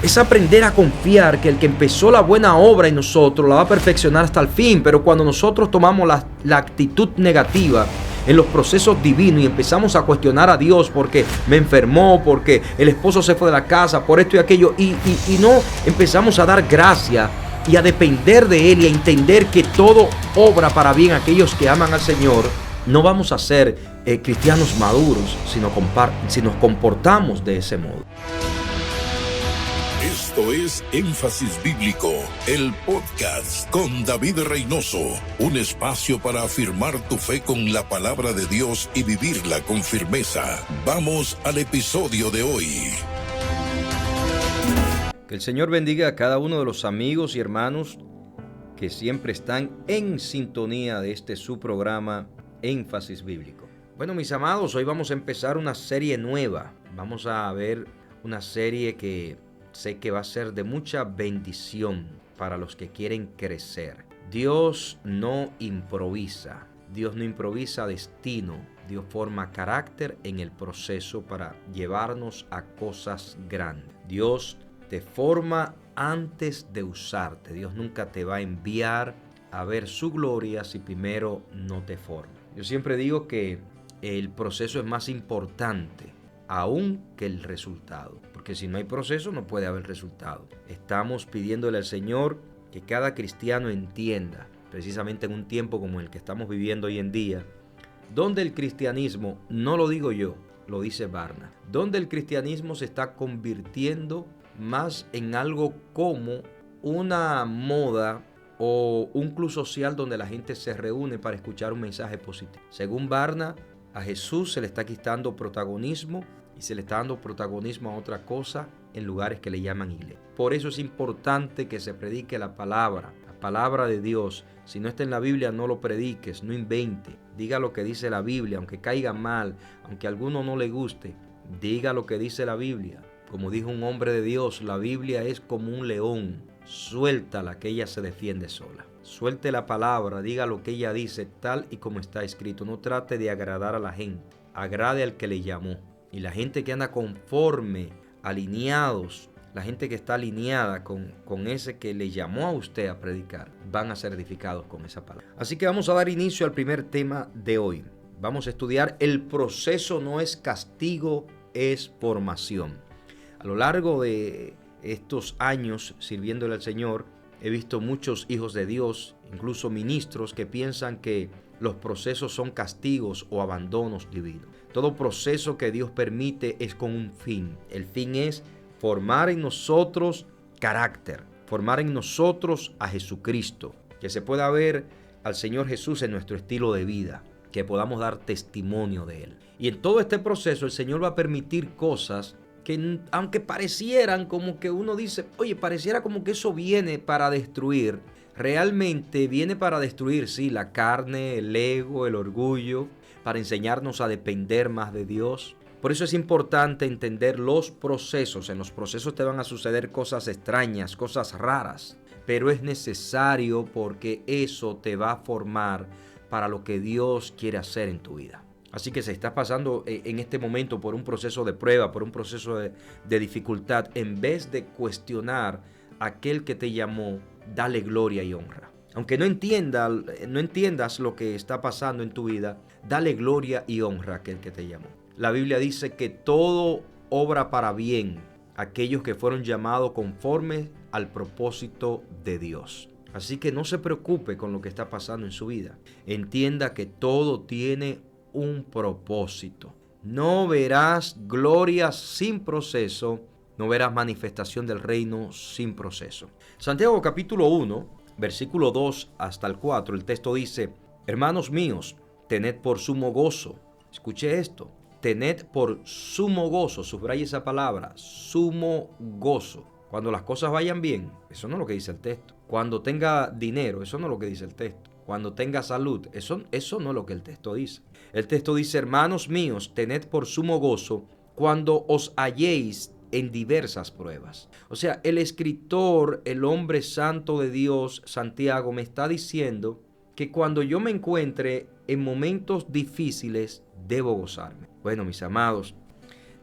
Es aprender a confiar que el que empezó la buena obra en nosotros la va a perfeccionar hasta el fin. Pero cuando nosotros tomamos la actitud negativa en los procesos divinos y empezamos a cuestionar a Dios porque me enfermó, porque el esposo se fue de la casa, por esto y aquello, y no empezamos a dar gracias y a depender de Él y a entender que todo obra para bien a aquellos que aman al Señor, no vamos a ser cristianos maduros si nos comportamos de ese modo. Esto es Énfasis Bíblico, el podcast con David Reynoso. Un espacio para afirmar tu fe con la palabra de Dios y vivirla con firmeza. Vamos al episodio de hoy. Que el Señor bendiga a cada uno de los amigos y hermanos que siempre están en sintonía de este su programa Énfasis Bíblico. Bueno, mis amados, hoy vamos a empezar una serie nueva. Vamos a ver una serie que sé que va a ser de mucha bendición para los que quieren crecer. Dios no improvisa. Dios no improvisa destino. Dios forma carácter en el proceso para llevarnos a cosas grandes. Dios te forma antes de usarte. Dios nunca te va a enviar a ver su gloria si primero no te forma. Yo siempre digo que el proceso es más importante aún que el resultado, porque si no hay proceso no puede haber resultado. Estamos pidiéndole al Señor que cada cristiano entienda, precisamente en un tiempo como el que estamos viviendo hoy en día, donde el cristianismo, no lo digo yo, lo dice Barna, donde el cristianismo se está convirtiendo más en algo como una moda o un club social donde la gente se reúne para escuchar un mensaje positivo. Según Barna, a Jesús se le está quitando protagonismo y se le está dando protagonismo a otra cosa en lugares que le llaman iglesia. Por eso es importante que se predique la palabra de Dios. Si no está en la Biblia, no lo prediques, no invente. Diga lo que dice la Biblia, aunque caiga mal, aunque a alguno no le guste, diga lo que dice la Biblia. Como dijo un hombre de Dios, la Biblia es como un león. Suéltala, que ella se defiende sola. Suelte la palabra, diga lo que ella dice, tal y como está escrito. No trate de agradar a la gente, agrade al que le llamó. Y la gente que anda conforme, alineados, la gente que está alineada con ese que le llamó a usted a predicar, van a ser edificados con esa palabra. Así que vamos a dar inicio al primer tema de hoy. Vamos a estudiar el proceso no es castigo, es formación. A lo largo de estos años sirviéndole al Señor, he visto muchos hijos de Dios, incluso ministros, que piensan que los procesos son castigos o abandonos divinos. Todo proceso que Dios permite es con un fin. El fin es formar en nosotros carácter, formar en nosotros a Jesucristo, que se pueda ver al Señor Jesús en nuestro estilo de vida, que podamos dar testimonio de Él. Y en todo este proceso el Señor va a permitir cosas que aunque parecieran como que uno dice, oye, pareciera como que eso viene para destruir, realmente viene para destruir, sí, la carne, el ego, el orgullo, para enseñarnos a depender más de Dios. Por eso es importante entender los procesos. En los procesos te van a suceder cosas extrañas, cosas raras, pero es necesario porque eso te va a formar para lo que Dios quiere hacer en tu vida. Así que si estás pasando en este momento por un proceso de prueba, por un proceso de dificultad, en vez de cuestionar a aquel que te llamó, dale gloria y honra. Aunque no entiendas lo que está pasando en tu vida, dale gloria y honra a aquel que te llamó. La Biblia dice que todo obra para bien a aquellos que fueron llamados conforme al propósito de Dios. Así que no se preocupe con lo que está pasando en su vida. Entienda que todo tiene un propósito. No verás gloria sin proceso, no verás manifestación del reino sin proceso. Santiago capítulo 1, versículo 2 hasta el 4, el texto dice: hermanos míos, tened por sumo gozo. Escuche esto, tened por sumo gozo, subraya esa palabra, sumo gozo. Cuando las cosas vayan bien, eso no es lo que dice el texto. Cuando tenga dinero, eso no es lo que dice el texto. Cuando tenga salud, eso no es lo que el texto dice. El texto dice: hermanos míos, tened por sumo gozo cuando os halléis en diversas pruebas. O sea, el escritor, el hombre santo de Dios, Santiago, me está diciendo que cuando yo me encuentre en momentos difíciles, debo gozarme. Bueno, mis amados,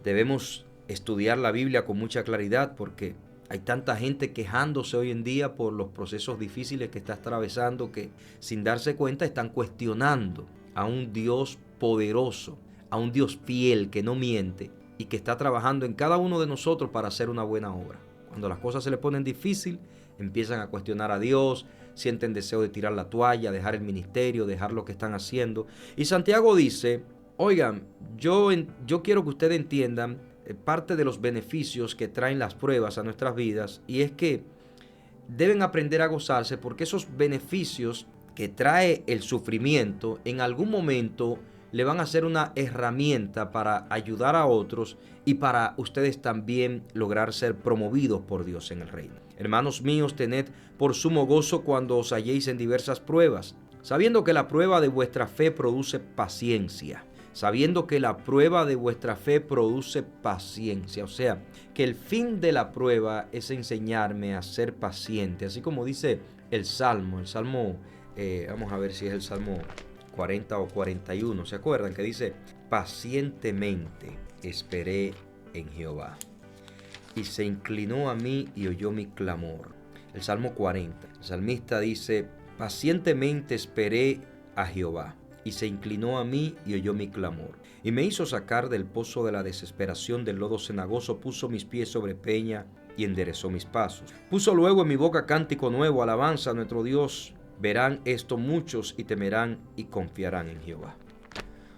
debemos estudiar la Biblia con mucha claridad porque Hay tanta gente quejándose hoy en día por los procesos difíciles que está atravesando que sin darse cuenta están cuestionando a un Dios poderoso, a un Dios fiel que no miente y que está trabajando en cada uno de nosotros para hacer una buena obra. Cuando las cosas se le ponen difícil, empiezan a cuestionar a Dios, sienten deseo de tirar la toalla, dejar el ministerio, dejar lo que están haciendo. Y Santiago dice, oigan, yo quiero que ustedes entiendan parte de los beneficios que traen las pruebas a nuestras vidas, y es que deben aprender a gozarse porque esos beneficios que trae el sufrimiento en algún momento le van a ser una herramienta para ayudar a otros y para ustedes también lograr ser promovidos por Dios en el reino. Hermanos míos, tened por sumo gozo cuando os halléis en diversas pruebas, sabiendo que la prueba de vuestra fe produce paciencia. Sabiendo que la prueba de vuestra fe produce paciencia. O sea, que el fin de la prueba es enseñarme a ser paciente. Así como dice el Salmo. Vamos a ver si es el Salmo 40 o 41. ¿Se acuerdan? Que dice, pacientemente esperé en Jehová, y se inclinó a mí y oyó mi clamor. El Salmo 40. El salmista dice, pacientemente esperé a Jehová, y se inclinó a mí y oyó mi clamor, y me hizo sacar del pozo de la desesperación, del lodo cenagoso, puso mis pies sobre peña y enderezó mis pasos. Puso luego en mi boca cántico nuevo, alabanza a nuestro Dios. Verán esto muchos y temerán y confiarán en Jehová.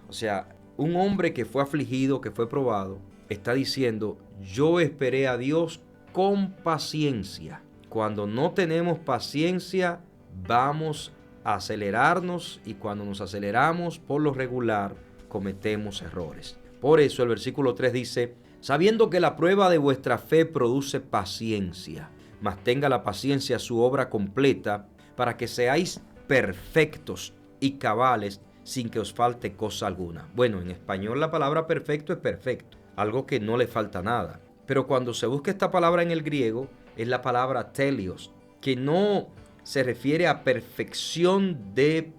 O sea, un hombre que fue afligido, que fue probado, está diciendo, yo esperé a Dios con paciencia. Cuando no tenemos paciencia, vamos a acelerarnos, y cuando nos aceleramos, por lo regular, cometemos errores. Por eso el versículo 3 dice, sabiendo que la prueba de vuestra fe produce paciencia, mas tenga la paciencia su obra completa, para que seáis perfectos y cabales, sin que os falte cosa alguna. Bueno, en español la palabra perfecto es perfecto, algo que no le falta nada. Pero cuando se busca esta palabra en el griego, es la palabra telios, que no se refiere a perfección de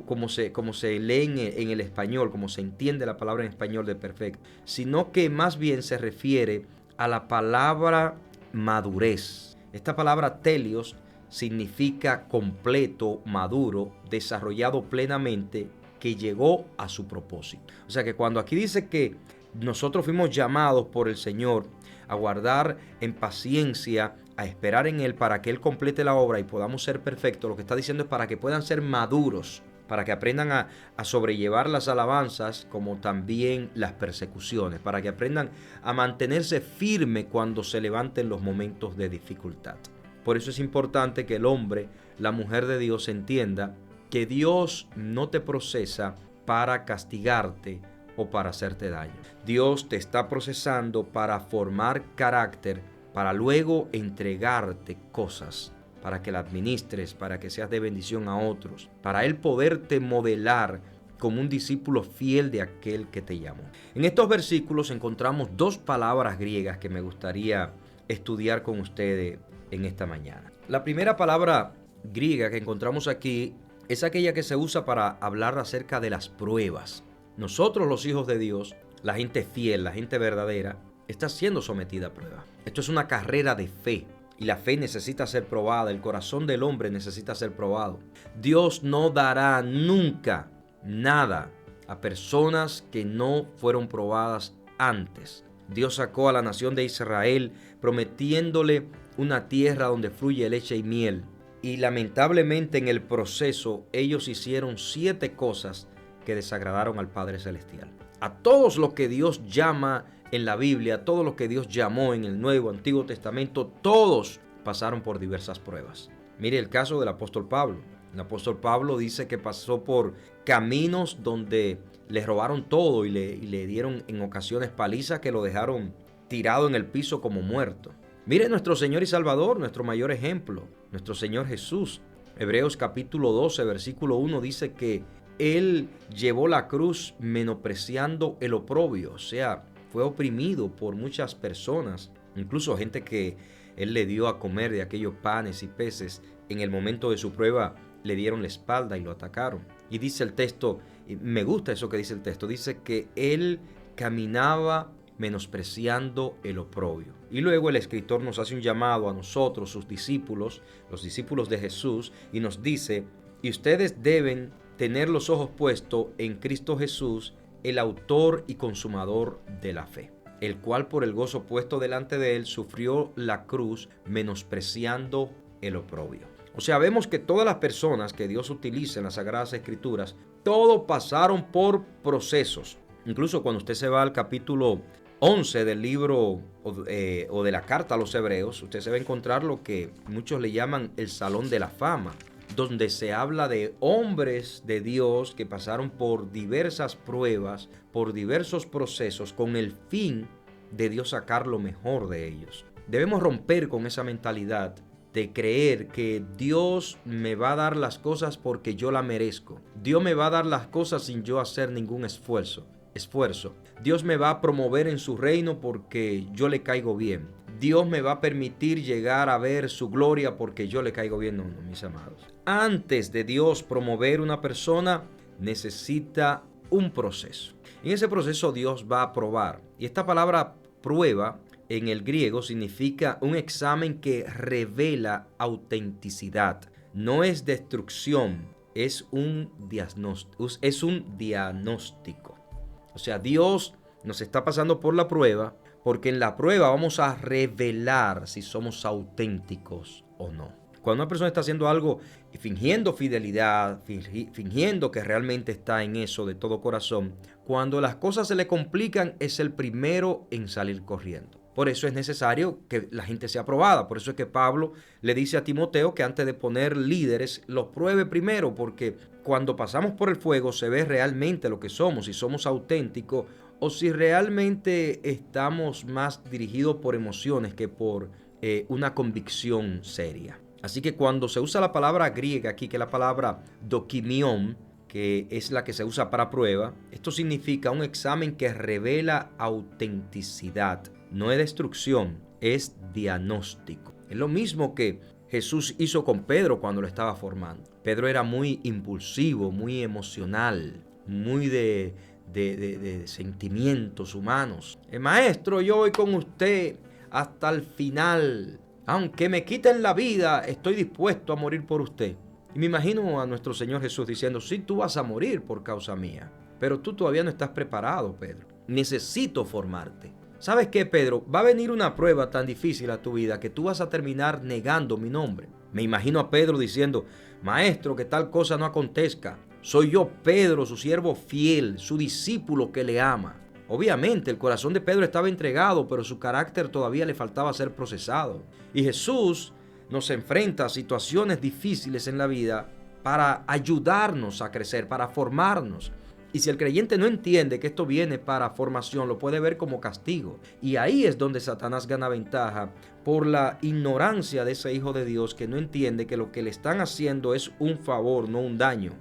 como se lee en el español, como se entiende la palabra en español de perfecto, sino que más bien se refiere a la palabra madurez. Esta palabra telios significa completo, maduro, desarrollado plenamente, que llegó a su propósito. O sea que cuando aquí dice que nosotros fuimos llamados por el Señor a guardar en paciencia, a esperar en Él para que Él complete la obra y podamos ser perfectos, lo que está diciendo es para que puedan ser maduros, para que aprendan a sobrellevar las alabanzas como también las persecuciones, para que aprendan a mantenerse firme cuando se levanten los momentos de dificultad. Por eso es importante que el hombre, la mujer de Dios, entienda que Dios no te procesa para castigarte o para hacerte daño. Dios te está procesando para formar carácter, para luego entregarte cosas, para que la administres, para que seas de bendición a otros, para Él poderte modelar como un discípulo fiel de aquel que te llamó. En estos versículos encontramos dos palabras griegas que me gustaría estudiar con ustedes en esta mañana. La primera palabra griega que encontramos aquí es aquella que se usa para hablar acerca de las pruebas. Nosotros, los hijos de Dios, la gente fiel, la gente verdadera, está siendo sometida a prueba. Esto es una carrera de fe, y la fe necesita ser probada. El corazón del hombre necesita ser probado. Dios no dará nunca nada a personas que no fueron probadas antes. Dios sacó a la nación de Israel prometiéndole una tierra donde fluye leche y miel. Y lamentablemente en el proceso ellos hicieron 7 cosas que desagradaron al Padre Celestial. A todos los que Dios llama en la Biblia, a todos los que Dios llamó en el Nuevo, Antiguo Testamento, todos pasaron por diversas pruebas. Mire el caso del apóstol Pablo. El apóstol Pablo dice que pasó por caminos donde le robaron todo y le dieron en ocasiones palizas que lo dejaron tirado en el piso como muerto. Mire nuestro Señor y Salvador, nuestro mayor ejemplo, nuestro Señor Jesús. Hebreos capítulo 12, versículo 1 dice que Él llevó la cruz menospreciando el oprobio, o sea, fue oprimido por muchas personas, incluso gente que Él le dio a comer de aquellos panes y peces. En el momento de su prueba le dieron la espalda y lo atacaron. Y dice el texto, me gusta eso que dice el texto, dice que Él caminaba menospreciando el oprobio. Y luego el escritor nos hace un llamado a nosotros, sus discípulos, los discípulos de Jesús, y nos dice: y ustedes deben tener los ojos puestos en Cristo Jesús, el autor y consumador de la fe, el cual por el gozo puesto delante de él sufrió la cruz, menospreciando el oprobio. O sea, vemos que todas las personas que Dios utiliza en las Sagradas Escrituras, todos pasaron por procesos. Incluso cuando usted se va al capítulo 11 del libro o de la carta a los Hebreos, usted se va a encontrar lo que muchos le llaman el Salón de la Fama, donde se habla de hombres de Dios que pasaron por diversas pruebas, por diversos procesos, con el fin de Dios sacar lo mejor de ellos. Debemos romper con esa mentalidad de creer que Dios me va a dar las cosas porque yo la merezco. Dios me va a dar las cosas sin yo hacer ningún esfuerzo. Dios me va a promover en su reino porque yo le caigo bien. Dios me va a permitir llegar a ver su gloria porque yo le caigo bien. No, mis amados. Antes de Dios promover una persona, necesita un proceso. En ese proceso Dios va a probar. Y esta palabra prueba en el griego significa un examen que revela autenticidad. No es destrucción, es un diagnóstico. O sea, Dios nos está pasando por la prueba porque en la prueba vamos a revelar si somos auténticos o no. Cuando una persona está haciendo algo y fingiendo fidelidad, fingiendo que realmente está en eso de todo corazón, cuando las cosas se le complican es el primero en salir corriendo. Por eso es necesario que la gente sea probada. Por eso es que Pablo le dice a Timoteo que antes de poner líderes, los pruebe primero, porque cuando pasamos por el fuego se ve realmente lo que somos, si somos auténticos o si realmente estamos más dirigidos por emociones que por una convicción seria. Así que cuando se usa la palabra griega aquí, que es la palabra dokimion, que es la que se usa para prueba, esto significa un examen que revela autenticidad. No es destrucción, es diagnóstico. Es lo mismo que Jesús hizo con Pedro cuando lo estaba formando. Pedro era muy impulsivo, muy emocional, muy de sentimientos humanos. Maestro, yo voy con usted hasta el final. Aunque me quiten la vida, estoy dispuesto a morir por usted. Y me imagino a nuestro Señor Jesús diciendo: sí, tú vas a morir por causa mía, pero tú todavía no estás preparado, Pedro. Necesito formarte. ¿Sabes qué, Pedro? Va a venir una prueba tan difícil a tu vida que tú vas a terminar negando mi nombre. Me imagino a Pedro diciendo: maestro, que tal cosa no acontezca. Soy yo, Pedro, su siervo fiel, su discípulo que le ama. Obviamente el corazón de Pedro estaba entregado, pero su carácter todavía le faltaba ser procesado. Y Jesús nos enfrenta a situaciones difíciles en la vida para ayudarnos a crecer, para formarnos. Y si el creyente no entiende que esto viene para formación, lo puede ver como castigo. Y ahí es donde Satanás gana ventaja por la ignorancia de ese hijo de Dios que no entiende que lo que le están haciendo es un favor, no un daño.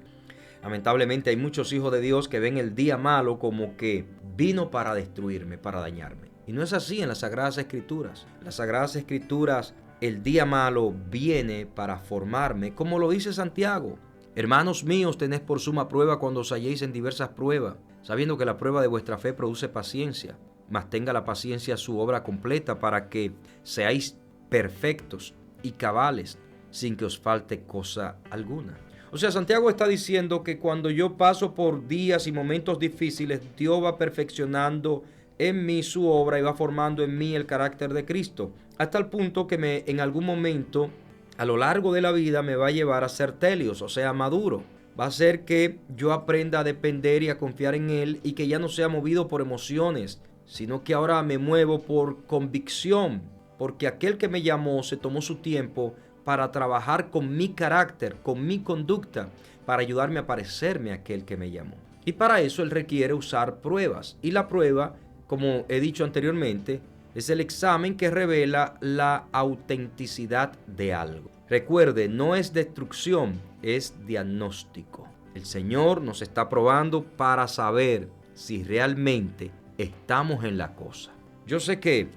Lamentablemente hay muchos hijos de Dios que ven el día malo como que vino para destruirme, para dañarme. Y no es así en las Sagradas Escrituras. En las Sagradas Escrituras el día malo viene para formarme, como lo dice Santiago. Hermanos míos, tened por suma prueba cuando os halléis en diversas pruebas, sabiendo que la prueba de vuestra fe produce paciencia. Mas tenga la paciencia su obra completa para que seáis perfectos y cabales, sin que os falte cosa alguna. O sea, Santiago está diciendo que cuando yo paso por días y momentos difíciles, Dios va perfeccionando en mí su obra y va formando en mí el carácter de Cristo, hasta el punto que en algún momento a lo largo de la vida me va a llevar a ser telios, o sea, maduro. Va a hacer que yo aprenda a depender y a confiar en Él y que ya no sea movido por emociones, sino que ahora me muevo por convicción, porque aquel que me llamó se tomó su tiempo para trabajar con mi carácter, con mi conducta, para ayudarme a parecerme a aquel que me llamó. Y para eso Él requiere usar pruebas. Y la prueba, como he dicho anteriormente, es el examen que revela la autenticidad de algo. Recuerde, no es destrucción, es diagnóstico. El Señor nos está probando para saber si realmente estamos en la cosa. Yo sé que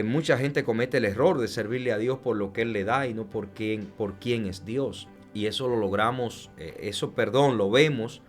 mucha gente comete el error de servirle a Dios por lo que Él le da y no por quién es Dios. Y eso lo logramos, lo vemos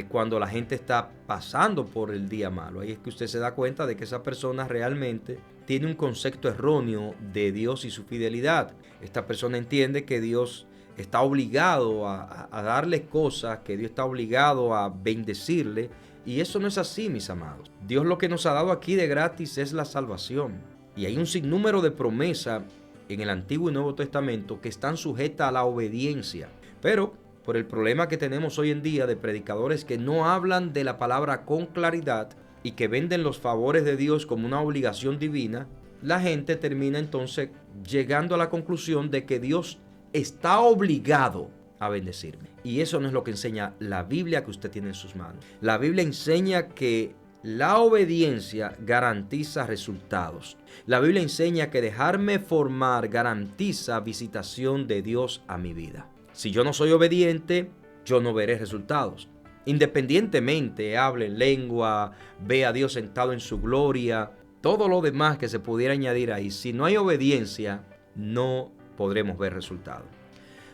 cuando la gente está pasando por el día malo. Ahí es que usted se da cuenta de que esa persona realmente tiene un concepto erróneo de Dios y su fidelidad. Esta persona entiende que Dios está obligado a darle cosas, que Dios está obligado a bendecirle, y eso no es así, mis amados. Dios lo que nos ha dado aquí de gratis es la salvación, y hay un sinnúmero de promesas en el Antiguo y Nuevo Testamento que están sujetas a la obediencia, pero por el problema que tenemos hoy en día de predicadores que no hablan de la palabra con claridad y que venden los favores de Dios como una obligación divina, la gente termina entonces llegando a la conclusión de que Dios está obligado a bendecirme. Y eso no es lo que enseña la Biblia que usted tiene en sus manos. La Biblia enseña que la obediencia garantiza resultados. La Biblia enseña que dejarme formar garantiza visitación de Dios a mi vida. Si yo no soy obediente, yo no veré resultados. Independientemente, hable en lengua, ve a Dios sentado en su gloria, todo lo demás que se pudiera añadir ahí, si no hay obediencia, no podremos ver resultados.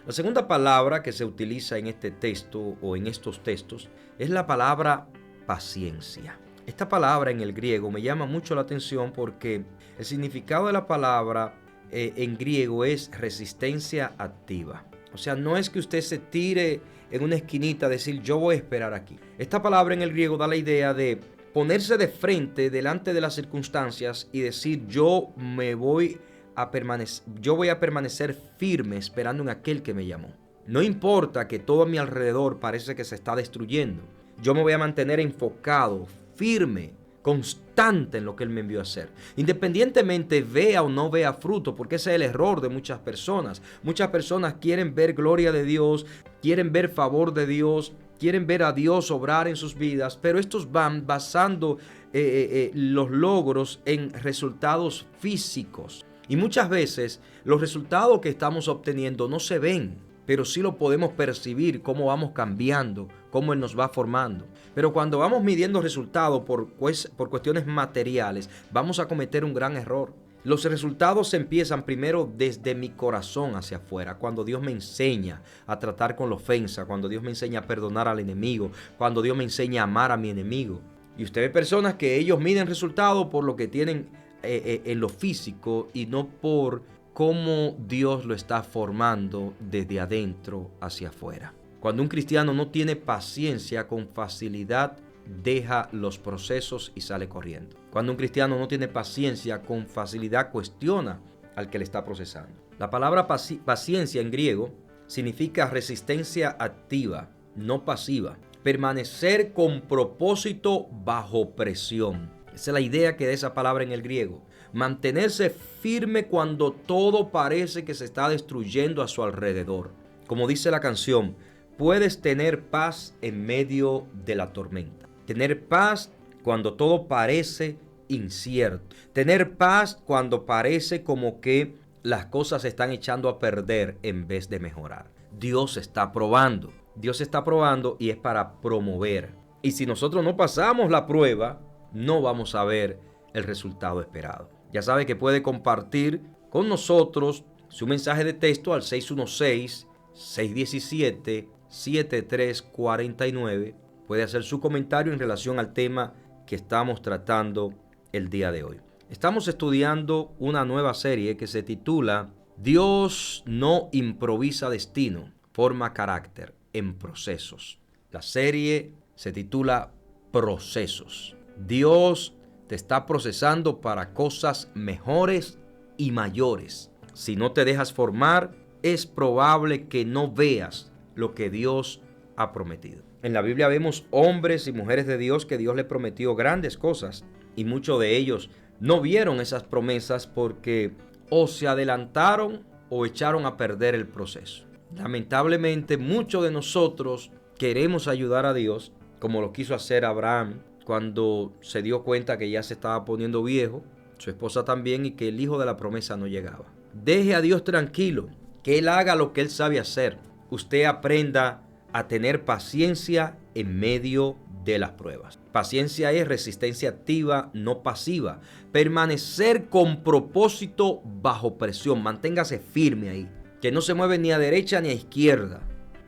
La segunda palabra que se utiliza en este texto o en estos textos es la palabra paciencia. Esta palabra en el griego me llama mucho la atención porque el significado de la palabra en griego es resistencia activa. O sea, no es que usted se tire en una esquinita a decir yo voy a esperar aquí. Esta palabra en el griego da la idea de ponerse de frente delante de las circunstancias y decir yo voy a permanecer firme esperando en aquel que me llamó. No importa que todo a mi alrededor parece que se está destruyendo. Yo me voy a mantener enfocado, firme, constante en lo que Él me envió a hacer. Independientemente vea o no vea fruto, porque ese es el error de muchas personas. Muchas personas quieren ver gloria de Dios, quieren ver favor de Dios, quieren ver a Dios obrar en sus vidas, pero estos van basando los logros en resultados físicos. Y muchas veces los resultados que estamos obteniendo no se ven, pero sí lo podemos percibir, cómo vamos cambiando, cómo Él nos va formando. Pero cuando vamos midiendo resultados por cuestiones materiales, vamos a cometer un gran error. Los resultados empiezan primero desde mi corazón hacia afuera, cuando Dios me enseña a tratar con la ofensa, cuando Dios me enseña a perdonar al enemigo, cuando Dios me enseña a amar a mi enemigo. Y usted ve personas que ellos miden resultados por lo que tienen en lo físico y no por cómo Dios lo está formando desde adentro hacia afuera. Cuando un cristiano no tiene paciencia, con facilidad deja los procesos y sale corriendo. Cuando un cristiano no tiene paciencia, con facilidad cuestiona al que le está procesando. La palabra paciencia en griego significa resistencia activa, no pasiva. Permanecer con propósito bajo presión. Esa es la idea que da esa palabra en el griego. Mantenerse firme cuando todo parece que se está destruyendo a su alrededor. Como dice la canción, puedes tener paz en medio de la tormenta. Tener paz cuando todo parece incierto. Tener paz cuando parece como que las cosas se están echando a perder en vez de mejorar. Dios está probando. Dios está probando y es para promover. Y si nosotros no pasamos la prueba, no vamos a ver el resultado esperado. Ya sabe que puede compartir con nosotros su mensaje de texto al 616-617-7349. Puede hacer su comentario en relación al tema que estamos tratando el día de hoy. Estamos estudiando una nueva serie que se titula Dios no improvisa destino, forma carácter en procesos. La serie se titula Procesos. Dios te está procesando para cosas mejores y mayores. Si no te dejas formar, es probable que no veas lo que Dios ha prometido. En la Biblia vemos hombres y mujeres de Dios que Dios le prometió grandes cosas y muchos de ellos no vieron esas promesas porque o se adelantaron o echaron a perder el proceso. Lamentablemente, muchos de nosotros queremos ayudar a Dios, como lo quiso hacer Abraham cuando se dio cuenta que ya se estaba poniendo viejo, su esposa también, y que el hijo de la promesa no llegaba. Deje a Dios tranquilo, que Él haga lo que Él sabe hacer. Usted aprenda a tener paciencia en medio de las pruebas. Paciencia es resistencia activa, no pasiva. Permanecer con propósito bajo presión. Manténgase firme ahí, que no se mueve ni a derecha ni a izquierda.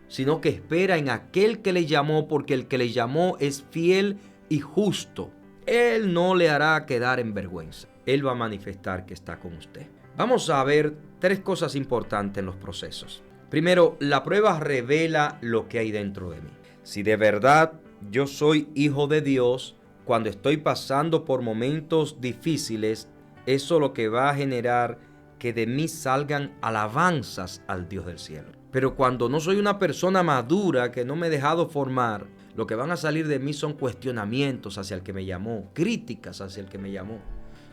sino que espera en aquel que le llamó, porque el que le llamó es fiel y justo. Él no le hará quedar en vergüenza. Él va a manifestar que está con usted. Vamos a ver 3 cosas importantes en los procesos. Primero, la prueba revela lo que hay dentro de mí. Si de verdad yo soy hijo de Dios, cuando estoy pasando por momentos difíciles, eso lo que va a generar que de mí salgan alabanzas al Dios del cielo. Pero cuando no soy una persona madura, que no me he dejado formar, lo que van a salir de mí son cuestionamientos hacia el que me llamó, críticas hacia el que me llamó.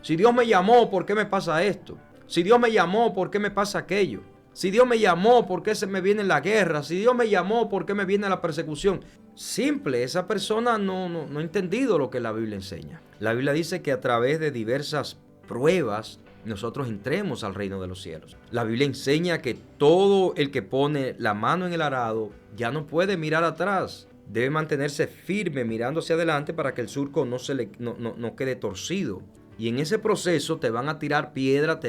Si Dios me llamó, ¿por qué me pasa esto? Si Dios me llamó, ¿por qué me pasa aquello? Si Dios me llamó, ¿por qué se me viene la guerra? Si Dios me llamó, ¿por qué me viene la persecución? Simple, esa persona no ha entendido lo que la Biblia enseña. La Biblia dice que a través de diversas pruebas nosotros entremos al reino de los cielos. La Biblia enseña que todo el que pone la mano en el arado ya no puede mirar atrás. Debe mantenerse firme mirando hacia adelante para que el surco no quede torcido. Y en ese proceso te van a tirar piedra,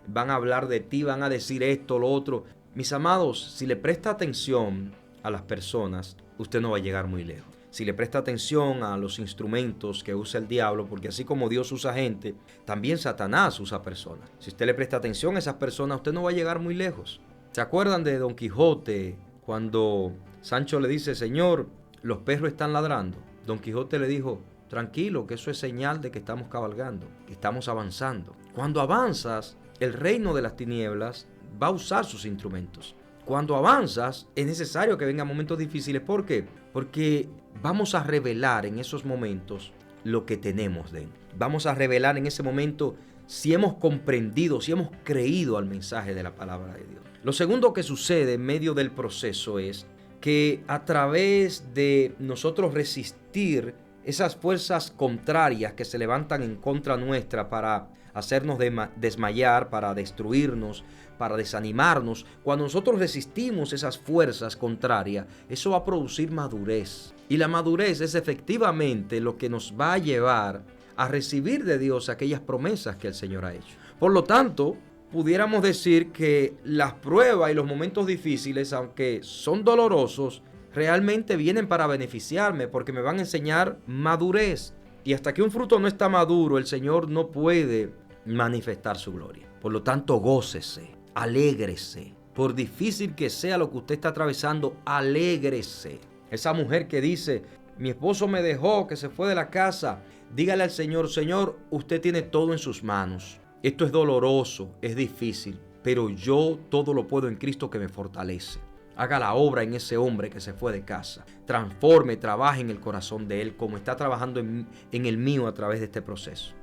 van a hablar de ti, van a decir esto, lo otro. Mis amados, si le presta atención a las personas, usted no va a llegar muy lejos. Si le presta atención a los instrumentos que usa el diablo, porque así como Dios usa gente, también Satanás usa personas. Si usted le presta atención a esas personas, usted no va a llegar muy lejos. ¿Se acuerdan de Don Quijote cuando Sancho le dice, Señor, los perros están ladrando? Don Quijote le dijo, tranquilo, que eso es señal de que estamos cabalgando, que estamos avanzando. Cuando avanzas, el reino de las tinieblas va a usar sus instrumentos. Cuando avanzas, es necesario que vengan momentos difíciles. ¿Por qué? Porque vamos a revelar en esos momentos lo que tenemos dentro. Vamos a revelar en ese momento si hemos comprendido, si hemos creído al mensaje de la palabra de Dios. Lo segundo que sucede en medio del proceso es que a través de nosotros resistir esas fuerzas contrarias que se levantan en contra nuestra para hacernos desmayar, para destruirnos, para desanimarnos, cuando nosotros resistimos esas fuerzas contrarias, eso va a producir madurez. Y la madurez es efectivamente lo que nos va a llevar a recibir de Dios aquellas promesas que el Señor ha hecho. Por lo tanto, pudiéramos decir que las pruebas y los momentos difíciles, aunque son dolorosos, realmente vienen para beneficiarme porque me van a enseñar madurez. Y hasta que un fruto no está maduro, el Señor no puede manifestar su gloria. Por lo tanto, gócese, alégrese. Por difícil que sea lo que usted está atravesando, alégrese. Esa mujer que dice, mi esposo me dejó, que se fue de la casa, dígale al Señor, Señor, usted tiene todo en sus manos. Esto es doloroso, es difícil, pero yo todo lo puedo en Cristo que me fortalece. Haga la obra en ese hombre que se fue de casa. Transforme, trabaje en el corazón de él como está trabajando en el mío a través de este proceso.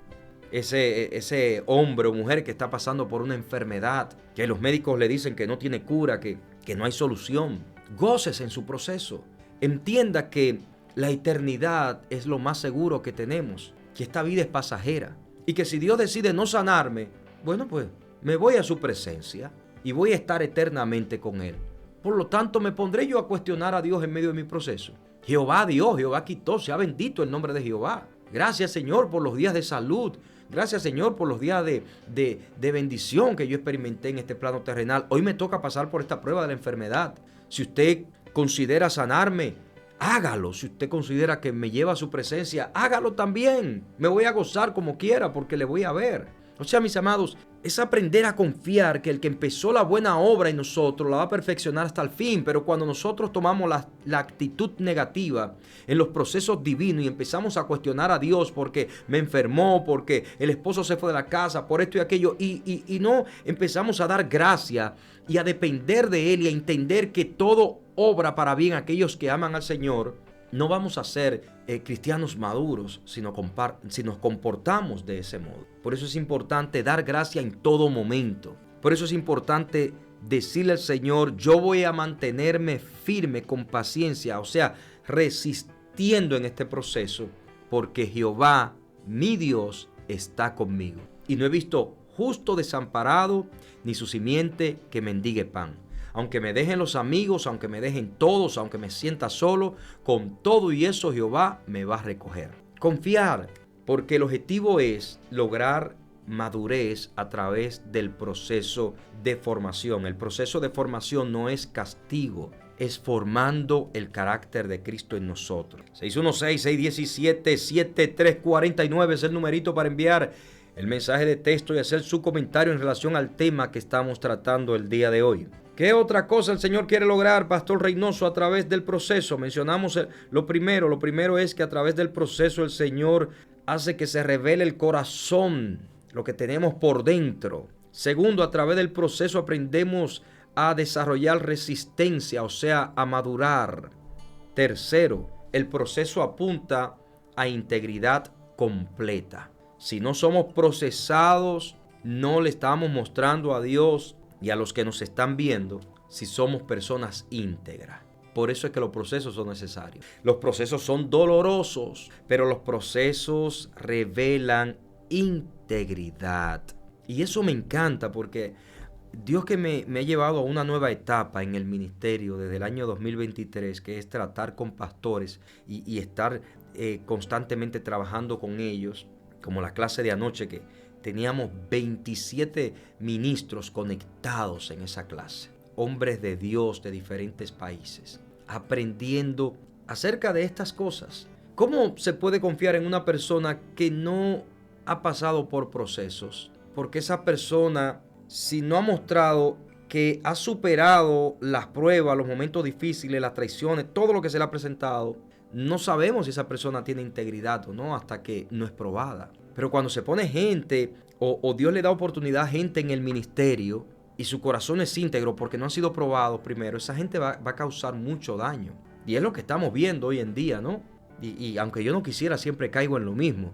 Ese hombre o mujer que está pasando por una enfermedad, que los médicos le dicen que no tiene cura, que no hay solución. Gócese en su proceso. Entienda que la eternidad es lo más seguro que tenemos, que esta vida es pasajera y que si Dios decide no sanarme, bueno, pues me voy a su presencia y voy a estar eternamente con él. Por lo tanto, me pondré yo a cuestionar a Dios en medio de mi proceso. Jehová dio, Jehová quitó, sea bendito el nombre de Jehová. Gracias, Señor, por los días de salud. Gracias, Señor, por los días de bendición que yo experimenté en este plano terrenal. Hoy me toca pasar por esta prueba de la enfermedad. Si usted considera sanarme, hágalo. Si usted considera que me lleva a su presencia, hágalo también. Me voy a gozar como quiera porque le voy a ver. O sea, mis amados, es aprender a confiar que el que empezó la buena obra en nosotros la va a perfeccionar hasta el fin. Pero cuando nosotros tomamos la actitud negativa en los procesos divinos y empezamos a cuestionar a Dios porque me enfermó, porque el esposo se fue de la casa, por esto y aquello, y no empezamos a dar gracia y a depender de Él y a entender que todo obra para bien a aquellos que aman al Señor, no vamos a ser cristianos maduros si nos comportamos de ese modo. Por eso es importante dar gracia en todo momento. Por eso es importante decirle al Señor, yo voy a mantenerme firme con paciencia, o sea, resistiendo en este proceso, porque Jehová, mi Dios, está conmigo. Y no he visto justo desamparado, ni su simiente que mendigue pan. Aunque me dejen los amigos, aunque me dejen todos, aunque me sienta solo, con todo y eso Jehová me va a recoger. Confiar, porque el objetivo es lograr madurez a través del proceso de formación. El proceso de formación no es castigo. es formando el carácter de Cristo en nosotros. 616-617-7349 es el numerito para enviar el mensaje de texto y hacer su comentario en relación al tema que estamos tratando el día de hoy. ¿Qué otra cosa el Señor quiere lograr, Pastor Reynoso, a través del proceso? Mencionamos lo primero es que a través del proceso el Señor hace que se revele el corazón, lo que tenemos por dentro. Segundo, a través del proceso aprendemos a desarrollar resistencia, o sea, a madurar. Tercero, el proceso apunta a integridad completa. Si no somos procesados, no le estamos mostrando a Dios y a los que nos están viendo si somos personas íntegras. Por eso es que los procesos son necesarios. Los procesos son dolorosos, pero los procesos revelan integridad. Y eso me encanta porque Dios que me ha llevado a una nueva etapa en el ministerio desde el año 2023, que es tratar con pastores y estar constantemente trabajando con ellos, como la clase de anoche que teníamos 27 ministros conectados en esa clase, hombres de Dios de diferentes países, aprendiendo acerca de estas cosas. ¿Cómo se puede confiar en una persona que no ha pasado por procesos? Porque esa persona, si no ha mostrado que ha superado las pruebas, los momentos difíciles, las traiciones, todo lo que se le ha presentado, no sabemos si esa persona tiene integridad o no hasta que no es probada. Pero cuando se pone gente o Dios le da oportunidad a gente en el ministerio y su corazón es íntegro porque no han sido probados primero, esa gente va a causar mucho daño. Y es lo que estamos viendo hoy en día, ¿no? Y aunque yo no quisiera, siempre caigo en lo mismo.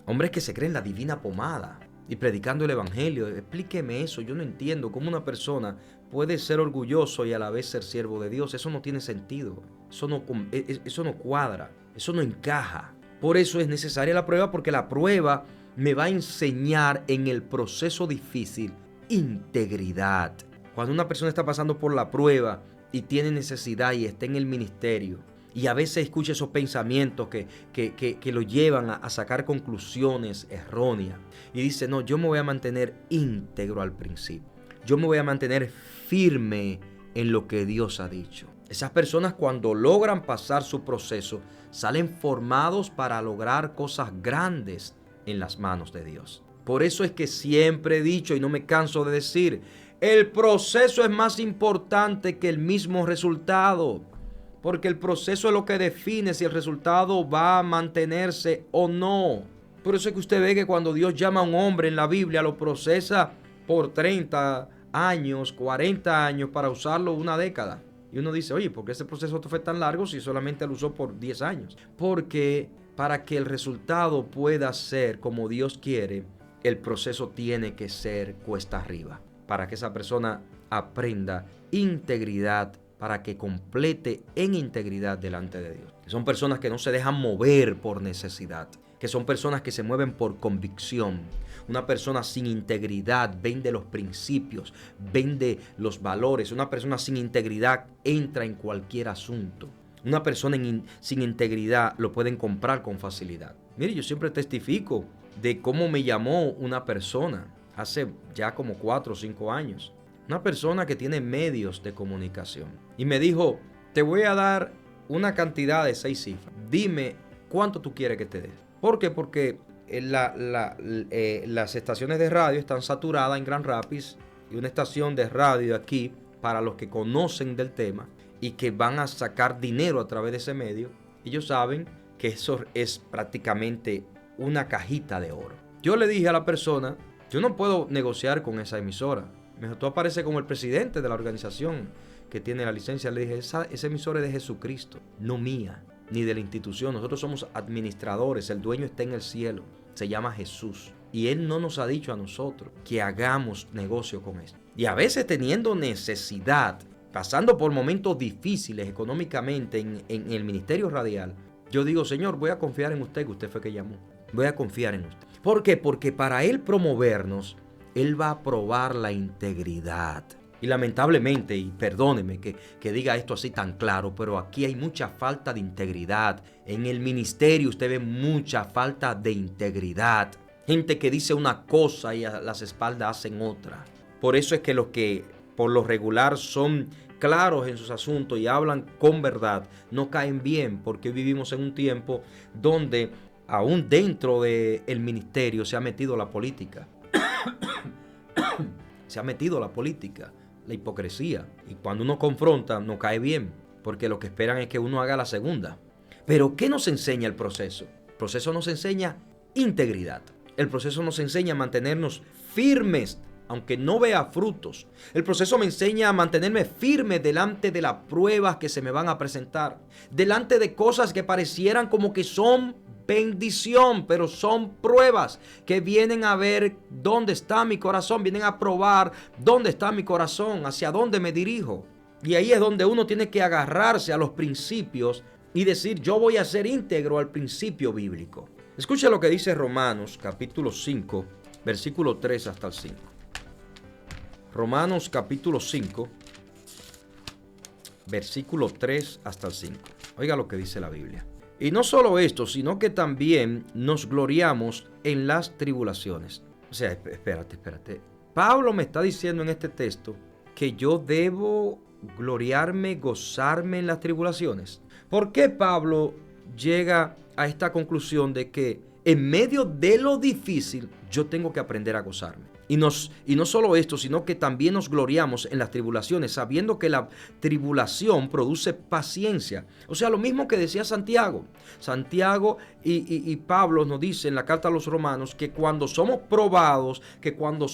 Hombres que se creen la divina pomada y predicando el evangelio. Explíqueme eso, yo no entiendo cómo una persona puede ser orgulloso y a la vez ser siervo de Dios. Eso no tiene sentido, eso no cuadra, eso no encaja. Por eso es necesaria la prueba, porque la prueba me va a enseñar en el proceso difícil integridad. Cuando una persona está pasando por la prueba y tiene necesidad y está en el ministerio y a veces escucha esos pensamientos que lo llevan a sacar conclusiones erróneas y dice, no, yo me voy a mantener íntegro al principio. Yo me voy a mantener firme en lo que Dios ha dicho. Esas personas, cuando logran pasar su proceso, salen formados para lograr cosas grandes en las manos de Dios. Por eso es que siempre he dicho y no me canso de decir, el proceso es más importante que el mismo resultado. Porque el proceso es lo que define si el resultado va a mantenerse o no. Por eso es que usted ve que cuando Dios llama a un hombre en la Biblia, lo procesa por 30 años, 40 años para usarlo una década. Y uno dice, oye, ¿por qué ese proceso fue tan largo si solamente lo usó por 10 años? Porque para que el resultado pueda ser como Dios quiere, el proceso tiene que ser cuesta arriba. Para que esa persona aprenda integridad, para que complete en integridad delante de Dios. Son personas que no se dejan mover por necesidad, que son personas que se mueven por convicción. Una persona sin integridad vende los principios, vende los valores. Una persona sin integridad entra en cualquier asunto. Una persona sin integridad lo pueden comprar con facilidad. Mire, yo siempre testifico de cómo me llamó una persona hace ya como 4 o 5 años. Una persona que tiene medios de comunicación. Y me dijo, te voy a dar una cantidad de 6 cifras. Dime cuánto tú quieres que te dé. ¿Por qué? Porque las estaciones de radio están saturadas en Grand Rapids. Y una estación de radio aquí, para los que conocen del tema y que van a sacar dinero a través de ese medio, ellos saben que eso es prácticamente una cajita de oro. Yo le dije a la persona, yo no puedo negociar con esa emisora. Me dijo, tú apareces como el presidente de la organización que tiene la licencia. Le dije, esa emisora es de Jesucristo, no mía, ni de la institución. Nosotros somos administradores, el dueño está en el cielo, se llama Jesús. Y Él no nos ha dicho a nosotros que hagamos negocio con esto. Y a veces teniendo necesidad, pasando por momentos difíciles económicamente en el ministerio radial, yo digo, Señor, voy a confiar en usted, que usted fue que llamó. Voy a confiar en usted. ¿Por qué? Porque para Él promovernos, Él va a probar la integridad. Y lamentablemente, y perdóneme que diga esto así tan claro, pero aquí hay mucha falta de integridad. En el ministerio usted ve mucha falta de integridad. Gente que dice una cosa y a las espaldas hacen otra. Por eso es que los que por lo regular son claros en sus asuntos y hablan con verdad, no caen bien, porque vivimos en un tiempo donde aún dentro del ministerio se ha metido la política. Se ha metido la política, la hipocresía. Y cuando uno confronta, no cae bien, porque lo que esperan es que uno haga la segunda. Pero ¿qué nos enseña el proceso? El proceso nos enseña integridad. El proceso nos enseña a mantenernos firmes, aunque no vea frutos. El proceso me enseña a mantenerme firme delante de las pruebas que se me van a presentar. Delante de cosas que parecieran como que son bendición, pero son pruebas que vienen a ver dónde está mi corazón, vienen a probar dónde está mi corazón, hacia dónde me dirijo. Y ahí es donde uno tiene que agarrarse a los principios y decir, yo voy a ser íntegro al principio bíblico. Escucha lo que dice Romanos capítulo 5, versículo 3 hasta el 5. Romanos capítulo 5, versículo 3 hasta el 5. Oiga lo que dice la Biblia. Y no solo esto, sino que también nos gloriamos en las tribulaciones. O sea, espérate. Pablo me está diciendo en este texto que yo debo gloriarme, gozarme en las tribulaciones. ¿Por qué Pablo llega a esta conclusión de que en medio de lo difícil yo tengo que aprender a gozarme? Y no solo esto, sino que también nos gloriamos en las tribulaciones, sabiendo que la tribulación produce paciencia. O sea, lo mismo que decía Santiago. Santiago y Pablo nos dicen en la carta a los romanos que cuando somos probados, que cuando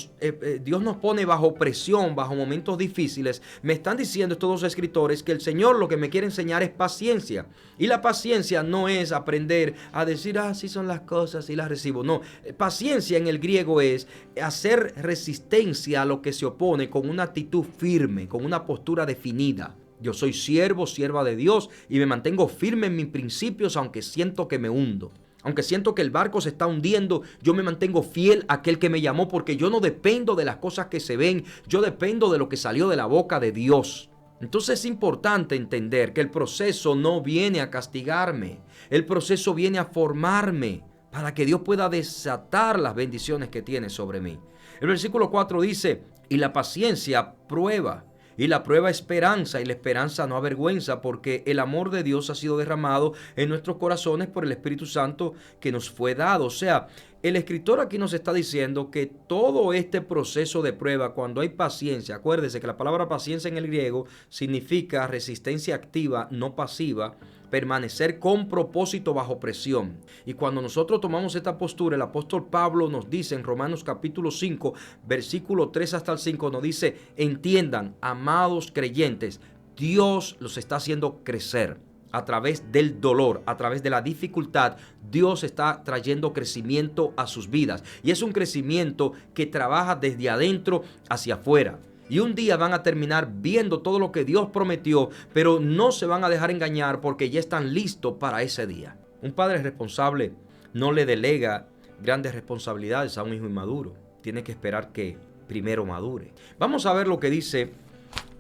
Dios nos pone bajo presión, bajo momentos difíciles, me están diciendo estos dos escritores que el Señor lo que me quiere enseñar es paciencia. Y la paciencia no es aprender a decir, así son las cosas y las recibo. No, paciencia en el griego es hacer resistencia a lo que se opone con una actitud firme, con una postura definida. Yo soy sierva de Dios y me mantengo firme en mis principios aunque siento que me hundo. Aunque siento que el barco se está hundiendo, yo me mantengo fiel a aquel que me llamó porque yo no dependo de las cosas que se ven, yo dependo de lo que salió de la boca de Dios. Entonces es importante entender que el proceso no viene a castigarme, el proceso viene a formarme para que Dios pueda desatar las bendiciones que tiene sobre mí. El versículo 4 dice, y la paciencia prueba, y la prueba esperanza, y la esperanza no avergüenza, porque el amor de Dios ha sido derramado en nuestros corazones por el Espíritu Santo que nos fue dado. O sea, el escritor aquí nos está diciendo que todo este proceso de prueba, cuando hay paciencia, acuérdese que la palabra paciencia en el griego significa resistencia activa, no pasiva, permanecer con propósito bajo presión. Y cuando nosotros tomamos esta postura, el apóstol Pablo nos dice en Romanos capítulo 5, versículo 3 hasta el 5, nos dice, entiendan, amados creyentes, Dios los está haciendo crecer. A través del dolor, a través de la dificultad, Dios está trayendo crecimiento a sus vidas. Y es un crecimiento que trabaja desde adentro hacia afuera. Y un día van a terminar viendo todo lo que Dios prometió, pero no se van a dejar engañar porque ya están listos para ese día. Un padre responsable no le delega grandes responsabilidades a un hijo inmaduro. Tiene que esperar que primero madure. Vamos a ver lo que dice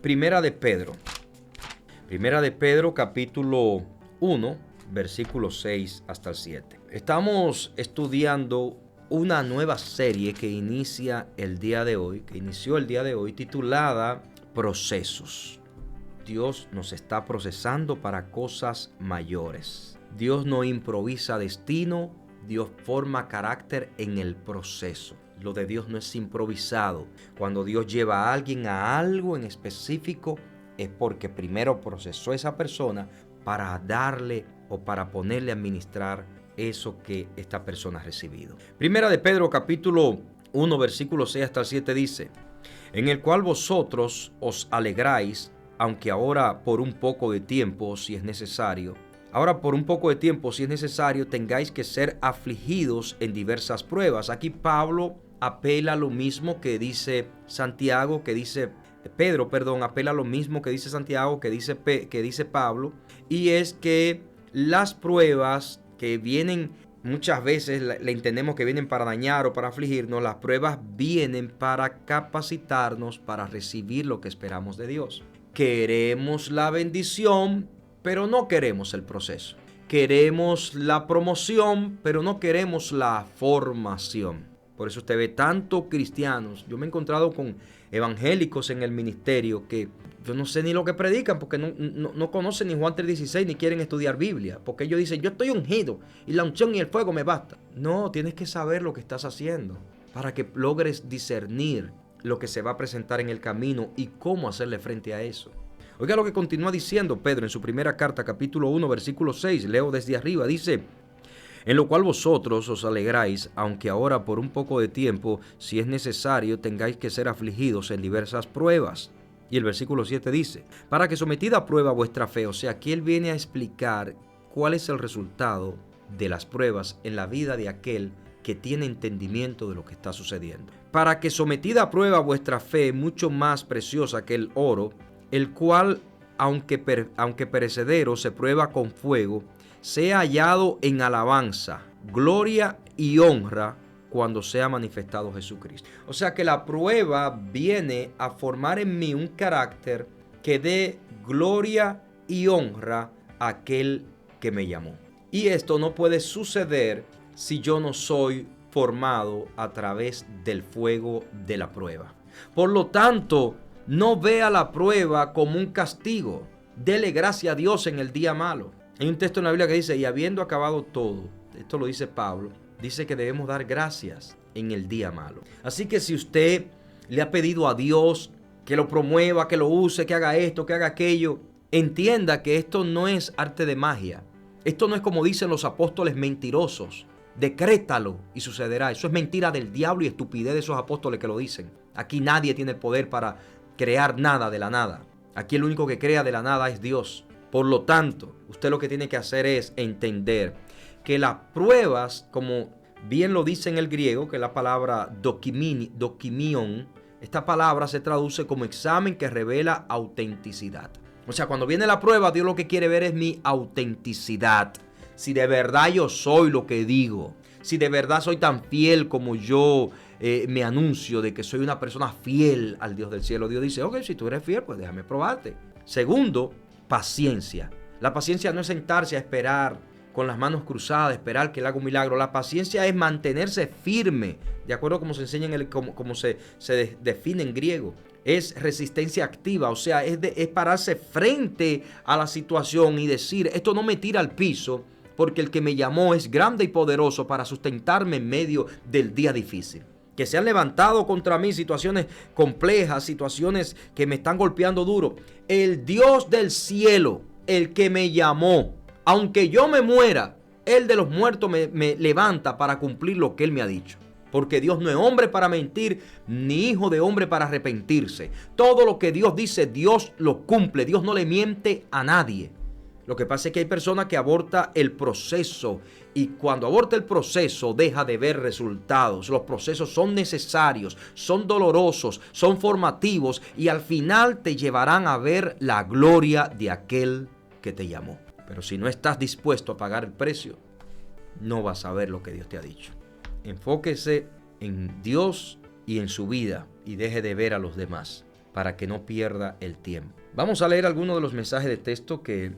Primera de Pedro. Primera de Pedro capítulo 1, versículos 6 hasta el 7. Estamos estudiando una nueva serie que inició el día de hoy, titulada Procesos. Dios nos está procesando para cosas mayores. Dios no improvisa destino, Dios forma carácter en el proceso. Lo de Dios no es improvisado. Cuando Dios lleva a alguien a algo en específico, es porque primero procesó a esa persona para darle o para ponerle a administrar eso que esta persona ha recibido. Primera de Pedro capítulo 1 versículo 6 hasta el 7 dice, en el cual vosotros os alegráis, aunque ahora por un poco de tiempo, si es necesario, tengáis que ser afligidos en diversas pruebas. Aquí Pablo apela a lo mismo que dice Santiago, apela a lo mismo que dice Santiago, que dice Pablo, y es que las pruebas que vienen, muchas veces le entendemos que vienen para dañar o para afligirnos, las pruebas vienen para capacitarnos para recibir lo que esperamos de Dios. Queremos la bendición, pero no queremos el proceso. Queremos la promoción, pero no queremos la formación. Por eso usted ve tantos cristianos. Yo me he encontrado con evangélicos en el ministerio que yo no sé ni lo que predican porque no conocen ni Juan 3:16 ni quieren estudiar Biblia. Porque ellos dicen, yo estoy ungido y la unción y el fuego me basta. No, tienes que saber lo que estás haciendo para que logres discernir lo que se va a presentar en el camino y cómo hacerle frente a eso. Oiga lo que continúa diciendo Pedro en su primera carta, capítulo 1, versículo 6. Leo desde arriba, dice: en lo cual vosotros os alegráis, aunque ahora por un poco de tiempo, si es necesario, tengáis que ser afligidos en diversas pruebas. Y el versículo 7 dice: para que sometida a prueba vuestra fe, o sea, aquí él viene a explicar cuál es el resultado de las pruebas en la vida de aquel que tiene entendimiento de lo que está sucediendo. Para que sometida a prueba vuestra fe, mucho más preciosa que el oro, el cual, aunque perecedero, se prueba con fuego, sea hallado en alabanza, gloria y honra cuando sea manifestado Jesucristo. O sea que la prueba viene a formar en mí un carácter que dé gloria y honra a aquel que me llamó. Y esto no puede suceder si yo no soy formado a través del fuego de la prueba. Por lo tanto, no vea la prueba como un castigo. Dele gracia a Dios en el día malo. Hay un texto en la Biblia que dice, y habiendo acabado todo, esto lo dice Pablo, dice que debemos dar gracias en el día malo. Así que si usted le ha pedido a Dios que lo promueva, que lo use, que haga esto, que haga aquello, entienda que esto no es arte de magia. Esto no es como dicen los apóstoles mentirosos. Decrétalo y sucederá. Eso es mentira del diablo y estupidez de esos apóstoles que lo dicen. Aquí nadie tiene el poder para crear nada de la nada. Aquí el único que crea de la nada es Dios. Por lo tanto, usted lo que tiene que hacer es entender que las pruebas, como bien lo dice en el griego, que es la palabra dokimion, esta palabra se traduce como examen que revela autenticidad. O sea, cuando viene la prueba, Dios lo que quiere ver es mi autenticidad. Si de verdad yo soy lo que digo, si de verdad soy tan fiel como yo me anuncio de que soy una persona fiel al Dios del cielo. Dios dice, ok, si tú eres fiel, pues déjame probarte. Segundo, paciencia. La paciencia no es sentarse a esperar con las manos cruzadas, esperar que Él haga un milagro. La paciencia es mantenerse firme, de acuerdo a cómo se enseña cómo se define en griego. Es resistencia activa, o sea, es pararse frente a la situación y decir, esto no me tira al piso, porque el que me llamó es grande y poderoso para sustentarme en medio del día difícil. Que se han levantado contra mí situaciones complejas, situaciones que me están golpeando duro. El Dios del cielo, el que me llamó, aunque yo me muera, Él de los muertos me levanta para cumplir lo que Él me ha dicho. Porque Dios no es hombre para mentir, ni hijo de hombre para arrepentirse. Todo lo que Dios dice, Dios lo cumple. Dios no le miente a nadie. Lo que pasa es que hay personas que abortan el proceso y cuando aborta el proceso deja de ver resultados. Los procesos son necesarios, son dolorosos, son formativos y al final te llevarán a ver la gloria de aquel que te llamó. Pero si no estás dispuesto a pagar el precio, no vas a ver lo que Dios te ha dicho. Enfóquese en Dios y en su vida y deje de ver a los demás para que no pierda el tiempo. Vamos a leer algunos de los mensajes de texto que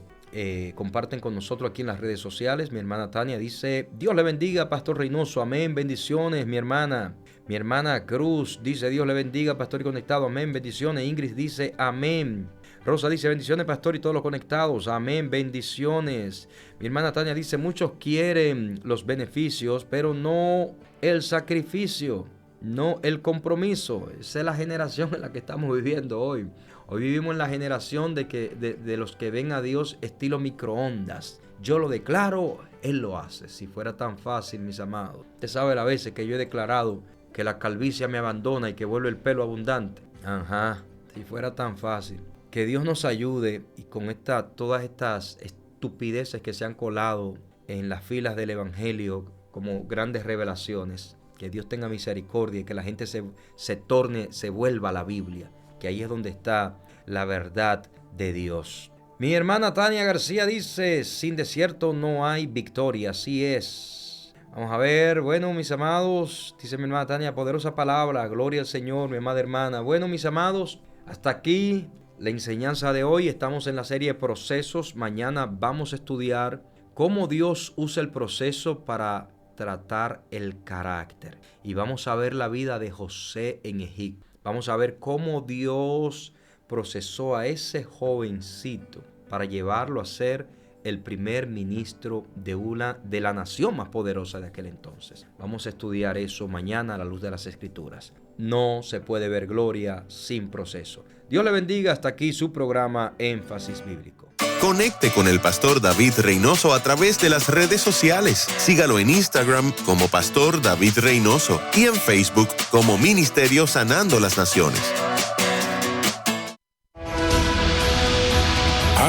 comparten con nosotros aquí en las redes sociales. Mi hermana Tania dice, Dios le bendiga, Pastor Reynoso, amén, bendiciones, mi hermana. Mi hermana Cruz dice, Dios le bendiga, Pastor y conectado, amén, bendiciones. Ingrid dice, amén. Rosa dice, bendiciones, Pastor y todos los conectados, amén, bendiciones. Mi hermana Tania dice, muchos quieren los beneficios, pero no el sacrificio, no el compromiso. Esa es la generación en la que estamos viviendo hoy. Hoy vivimos en la generación de los que ven a Dios estilo microondas. Yo lo declaro, Él lo hace. Si fuera tan fácil, mis amados. Usted sabe las veces que yo he declarado que la calvicie me abandona y que vuelve el pelo abundante. Ajá, si fuera tan fácil. Que Dios nos ayude y con todas estas estupideces que se han colado en las filas del Evangelio como grandes revelaciones. Que Dios tenga misericordia y que la gente se vuelva a la Biblia. Que ahí es donde está la verdad de Dios. Mi hermana Tania García dice, sin desierto no hay victoria, así es. Vamos a ver, bueno, mis amados, dice mi hermana Tania, poderosa palabra, gloria al Señor, mi amada hermana. Bueno, mis amados, hasta aquí la enseñanza de hoy. Estamos en la serie Procesos. Mañana vamos a estudiar cómo Dios usa el proceso para tratar el carácter. Y vamos a ver la vida de José en Egipto. Vamos a ver cómo Dios procesó a ese jovencito para llevarlo a ser el primer ministro de la nación más poderosa de aquel entonces. Vamos a estudiar eso mañana a la luz de las Escrituras. No se puede ver gloria sin proceso. Dios le bendiga. Hasta aquí su programa Énfasis Bíblico. Conecte con el pastor David Reynoso a través de las redes sociales. Sígalo en Instagram como Pastor David Reynoso y en Facebook como Ministerio Sanando las Naciones.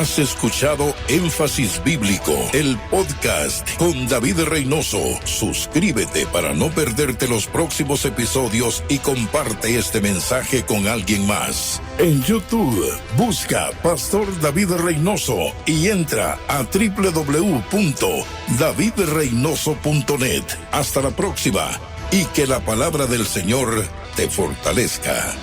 Has escuchado Énfasis Bíblico, el podcast con David Reynoso. Suscríbete para no perderte los próximos episodios y comparte este mensaje con alguien más. En YouTube, busca Pastor David Reynoso y entra a www.davidreynoso.net. Hasta la próxima y que la palabra del Señor te fortalezca.